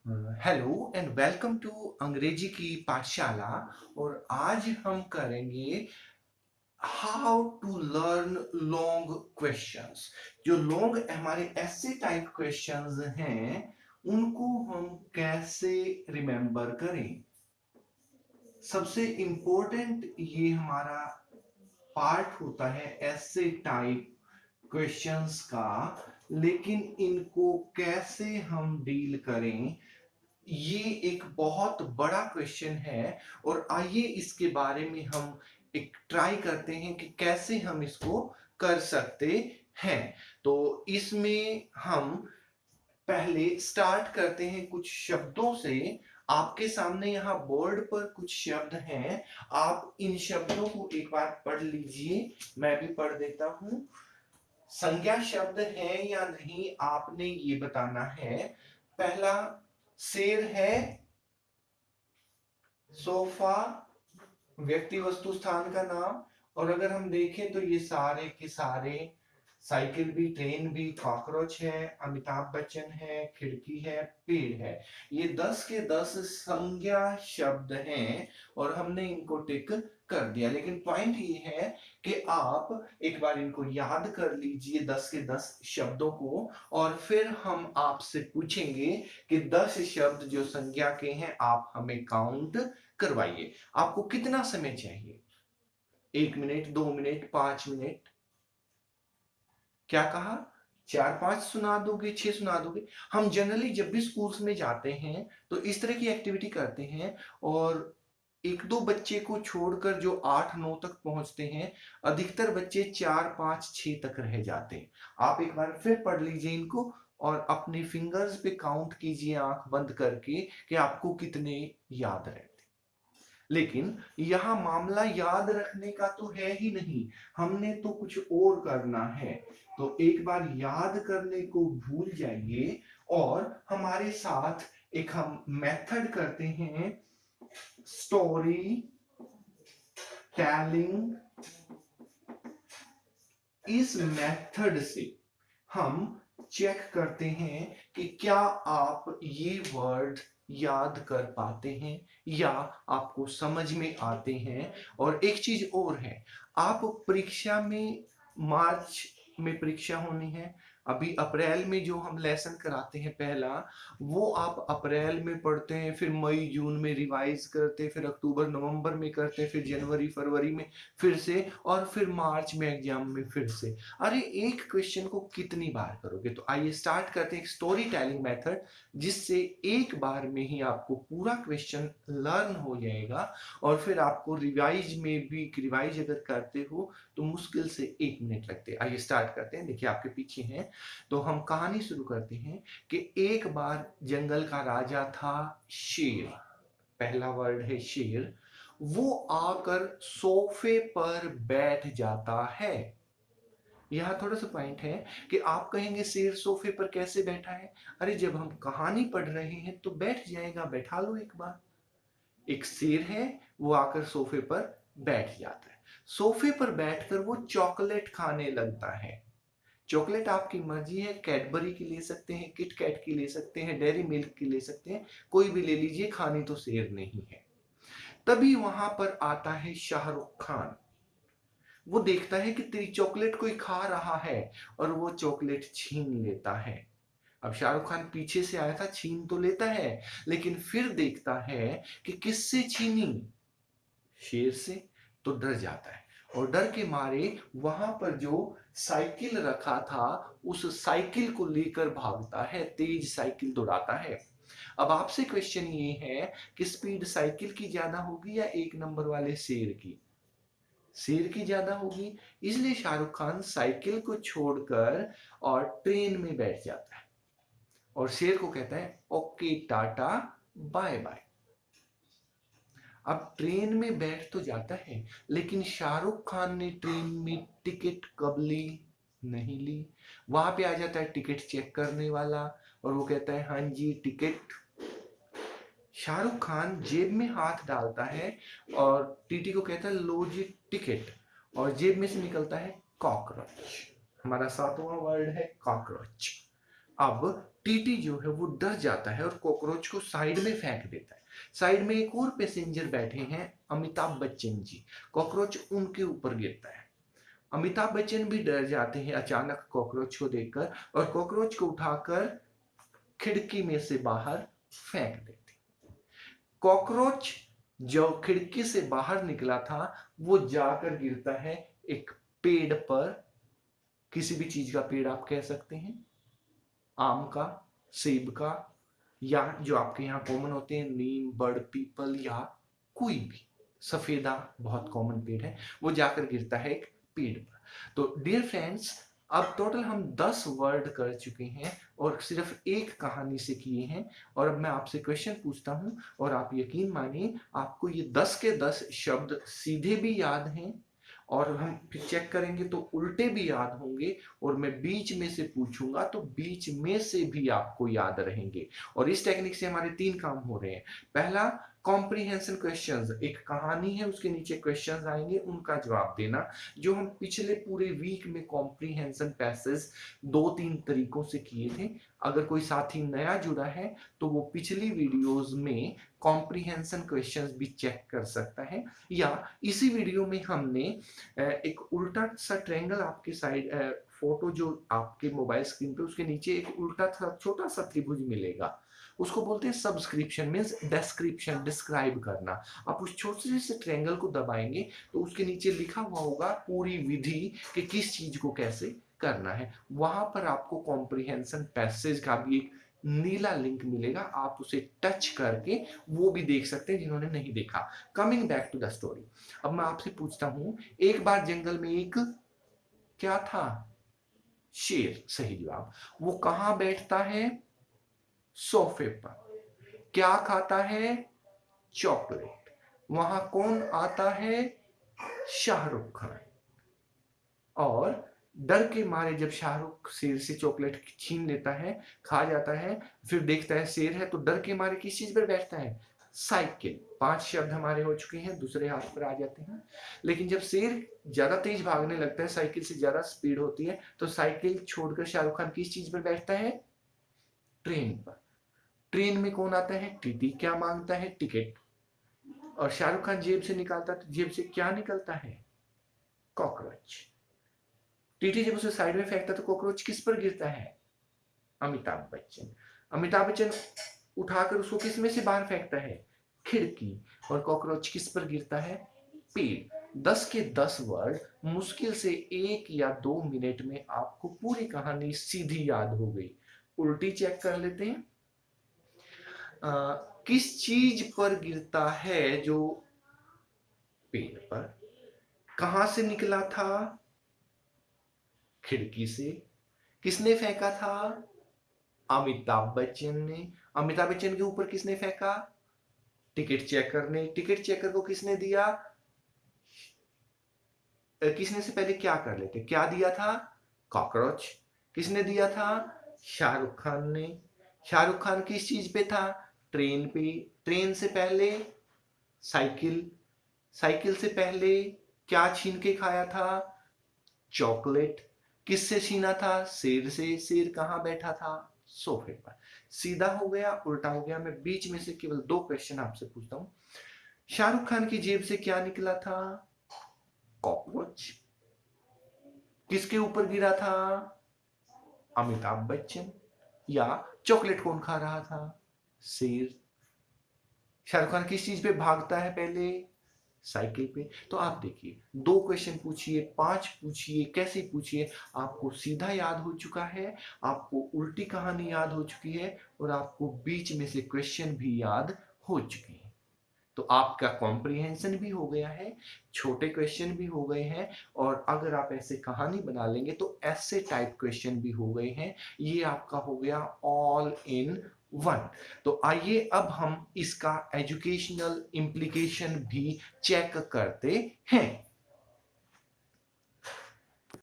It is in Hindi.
हेलो एंड वेलकम टू अंग्रेजी की पाठशाला। और आज हम करेंगे how to learn long questions. जो लॉन्ग हमारे ऐसे टाइप क्वेश्चंस हैं उनको हम कैसे रिमेंबर करें। सबसे इम्पोर्टेंट ये हमारा पार्ट होता है ऐसे टाइप क्वेश्चंस का, लेकिन इनको कैसे हम डील करें ये एक बहुत बड़ा क्वेश्चन है। और आइए इसके बारे में हम एक ट्राई करते हैं कि कैसे हम इसको कर सकते हैं। तो इसमें हम पहले स्टार्ट करते हैं कुछ शब्दों से। आपके सामने यहाँ बोर्ड पर कुछ शब्द हैं, आप इन शब्दों को एक बार पढ़ लीजिए। मैं भी पढ़ देता हूं। संज्ञा शब्द है या नहीं आपने ये बताना है। पहला शेर है, सोफा व्यक्ति वस्तु स्थान का नाम। और अगर हम देखें तो ये सारे के सारे, साइकिल भी, ट्रेन भी, कॉकरोच है, अमिताभ बच्चन है, खिड़की है, पेड़ है। ये 10 के 10 संज्ञा शब्द हैं और हमने इनको टिक कर दिया। लेकिन पॉइंट ये है कि आप एक बार इनको याद कर लीजिए 10 के 10 शब्दों को, और फिर हम आपसे पूछेंगे कि 10 शब्द जो संज्ञा के हैं आप हमें काउंट करवाइए। आपको कितना समय चाहिए? 1 मिनट, 2 मिनट, 5 मिनट? क्या कहा? 4-5 सुना दोगे, 6 सुना दोगे? हम जनरली जब भी स्कूल्स में जाते हैं तो इस तरह की एक्टिविटी करते हैं, और एक दो बच्चे को छोड़कर जो 8-9 तक पहुंचते हैं, अधिकतर बच्चे 4-5-6 तक रह जाते हैं। आप एक बार फिर पढ़ लीजिए इनको और अपने फिंगर्स पे काउंट कीजिए आंख बंद करके कि आपको कितने याद रहते। लेकिन यहां मामला याद रखने का तो है ही नहीं, हमने तो कुछ और करना है। तो एक बार याद करने को भूल जाइए और हमारे साथ एक हम मेथड करते हैं, स्टोरी टेलिंग। इस मेथड से हम चेक करते हैं कि क्या आप ये वर्ड याद कर पाते हैं या आपको समझ में आते हैं। और एक चीज और है, आप परीक्षा में, मार्च में परीक्षा होनी है, अभी अप्रैल में जो हम लेसन कराते हैं पहला, वो आप अप्रैल में पढ़ते हैं, फिर मई जून में रिवाइज करते हैं, फिर अक्टूबर नवंबर में करते हैं, फिर जनवरी फरवरी में फिर से, और फिर मार्च में एग्जाम में फिर से। अरे एक क्वेश्चन को कितनी बार करोगे? तो आइए स्टार्ट करते हैं एक स्टोरी टेलिंग मेथड, जिससे एक बार में ही आपको पूरा क्वेश्चन लर्न हो जाएगा। और फिर आपको रिवाइज में भी, रिवाइज अगर करते हो तो मुश्किल से 1 मिनट लगते हैं। आइए स्टार्ट करते हैं, देखिए आपके पीछे हैं। तो हम कहानी शुरू करते हैं कि एक बार जंगल का राजा था शेर। पहला वर्ड है शेर। वो आकर सोफे पर बैठ जाता है। यहाँ थोड़ा सा पॉइंट है कि आप कहेंगे शेर सोफे पर कैसे बैठा है? अरे जब हम कहानी पढ़ रहे हैं तो बैठ जाएगा, बैठा लो एक बार। एक शेर है, वो आकर सोफे पर बैठ जाता है। सोफे पर बैठकर वो चॉकलेट खाने लगता है। चॉकलेट आपकी मर्जी है, कैडबरी की ले सकते हैं, किट कैट की ले सकते हैं, डेयरी मिल्क की ले सकते हैं, कोई भी ले लीजिए, खानी तो शेर नहीं है। तभी वहां पर आता है शाहरुख खान। वो देखता है कि तेरी चॉकलेट कोई खा रहा है और वो चॉकलेट छीन लेता है। अब शाहरुख खान पीछे से आया था, छीन तो लेता है, लेकिन फिर देखता है कि किससे छीनी? शेर से। तो डर जाता है और डर के मारे वहां पर जो साइकिल रखा था उस साइकिल को लेकर भागता है, तेज साइकिल दौड़ाता है। अब आपसे क्वेश्चन ये है कि स्पीड साइकिल की ज्यादा होगी या 1 नंबर वाले शेर की? शेर की ज्यादा होगी। इसलिए शाहरुख खान साइकिल को छोड़कर और ट्रेन में बैठ जाता है और शेर को कहता है ओके टाटा बाय बाय। अब ट्रेन में बैठ तो जाता है, लेकिन शाहरुख खान ने ट्रेन में टिकट कब ली? नहीं ली। वहां पे आ जाता है टिकट चेक करने वाला और वो कहता है हाँ जी टिकट। शाहरुख खान जेब में हाथ डालता है और टीटी को कहता है लो जी टिकट, और जेब में से निकलता है कॉकरोच। हमारा सातवां वर्ड है कॉकरोच। अब टीटी जो है वो डर जाता है और कॉकरोच को साइड में फेंक देता है। साइड में एक और पैसेंजर बैठे हैं, अमिताभ बच्चन जी। कॉकरोच उनके ऊपर गिरता है। अमिताभ बच्चन भी डर जाते हैं अचानक कॉकरोच को देखकर और कॉकरोच को उठाकर खिड़की में से बाहर फेंक देते। कॉकरोच जो खिड़की से बाहर निकला था वो जाकर गिरता है एक पेड़ पर। किसी भी चीज का पेड़ आप कह सकते हैं, आम का, सेब का, या जो आपके यहाँ कॉमन होते हैं नीम, बड़, पीपल, या कोई भी सफेदा बहुत कॉमन पेड़ है, वो जाकर गिरता है एक पेड़ पर। तो डियर फ्रेंड्स, अब टोटल हम 10 वर्ड कर चुके हैं और सिर्फ एक कहानी से किए हैं। और अब मैं आपसे क्वेश्चन पूछता हूं और आप यकीन मानिए आपको ये 10 के 10 शब्द सीधे भी याद हैं और हम फिर चेक करेंगे तो उल्टे भी याद होंगे, और मैं बीच में से पूछूंगा तो बीच में से भी आपको याद रहेंगे। और इस टेक्निक से हमारे 3 काम हो रहे हैं। पहला, कॉम्प्रिहेंशन क्वेश्चंस, एक कहानी है उसके नीचे क्वेश्चंस आएंगे, उनका जवाब देना, जो हम पिछले पूरे वीक में कॉम्प्रिहेंशन पैसेज 2-3 तरीकों से किए थे। अगर कोई साथी नया जुड़ा है तो वो पिछली वीडियोस में कॉम्प्रिहेंशन क्वेश्चंस भी चेक कर सकता है, या इसी वीडियो में हमने एक उल्टा सा ट्रायंगल आपके साइड फोटो जो आपके मोबाइल स्क्रीन पे उसके नीचे एक उल्टा सा छोटा सा त्रिभुज मिलेगा, उसको बोलते हैं सब्सक्रिप्शन, मींस डिस्क्रिप्शन, डिस्क्राइब करना। आप उस छोटे से ट्रायंगल को दबाएंगे तो उसके नीचे लिखा हुआ होगा पूरी विधि कि किस चीज को कैसे करना है। वहां पर आपको कॉम्प्रिहेंशन पैसेज का भी एक नीला लिंक मिलेगा, आप उसे टच करके वो भी देख सकते हैं जिन्होंने नहीं देखा। Coming back to the story, अब मैं आपसे पूछता हूं, एक बार जंगल में एक क्या था, शेर। सही जवाब। वो कहां बैठता है, सोफे पर। क्या खाता है, चॉकलेट। वहां कौन आता है, शाहरुख खान। और डर के मारे जब शाहरुख शेर से चॉकलेट छीन लेता है, खा जाता है, फिर देखता है शेर है तो डर के मारे किस चीज पर बैठता है, साइकिल। 5 शब्द हमारे हो चुके हैं, दूसरे हाथ पर आ जाते हैं। लेकिन जब शेर ज्यादा तेज भागने लगता है, साइकिल से ज्यादा स्पीड होती है, तो साइकिल छोड़कर शाहरुख खान किस चीज पर बैठता है, ट्रेन पर। ट्रेन में कौन आता है, टीटी। क्या मांगता है, टिकट। और शाहरुख खान जेब से निकालता है तो जेब से क्या निकलता है, कॉकरोच। टीटी जब उसे साइड में फेंकता तो कॉकरोच किस पर गिरता है, अमिताभ बच्चन। अमिताभ बच्चन उठाकर उसको किस में से बाहर फेंकता है, खिड़की। और कॉकरोच किस पर गिरता है, पेड़। 10 के 10 वर्ड मुश्किल से 1 या 2 मिनट में आपको पूरी कहानी सीधी याद हो गई। उल्टी चेक कर लेते हैं। किस चीज पर गिरता है, जो पेड़ पर। कहां से निकला था, खिड़की से। किसने फेंका था, अमिताभ बच्चन ने। अमिताभ बच्चन के ऊपर किसने फेंका, टिकट चेकर ने। टिकट चेकर को किसने दिया, किसने से पहले क्या कर लेते, क्या दिया था, कॉकरोच। किसने दिया था, शाहरुख खान ने। शाहरुख खान किस चीज पे था, ट्रेन पे। ट्रेन से पहले साइकिल। साइकिल से पहले क्या छीन के खाया था, चॉकलेट। किससे छीना था, शेर से। शेर कहां बैठा था, सोफे पर। सीधा हो गया, उल्टा हो गया। मैं बीच में से केवल 2 क्वेश्चन आपसे पूछता हूं। शाहरुख खान की जेब से क्या निकला था, कॉकरोच। किसके ऊपर गिरा था, अमिताभ बच्चन। या चॉकलेट कौन खा रहा था, शेर। शाहरुख खान किस चीज पे भागता है पहले, साइकिल पे। तो आप देखिए, 2 क्वेश्चन पूछिए, 5 पूछिए, कैसे पूछिए, आपको सीधा याद हो चुका है, आपको उल्टी कहानी याद हो चुकी है, और आपको बीच में से क्वेश्चन भी याद हो चुके हैं। तो आपका कॉम्प्रिहेंशन भी हो गया है, छोटे क्वेश्चन भी हो गए हैं, और अगर आप ऐसे कहानी बना लेंगे तो ऐसे टाइप क्वेश्चन भी हो गए हैं। ये आपका हो गया ऑल इन वन। तो आइए अब हम इसका एजुकेशनल इम्प्लीकेशन भी चेक करते हैं।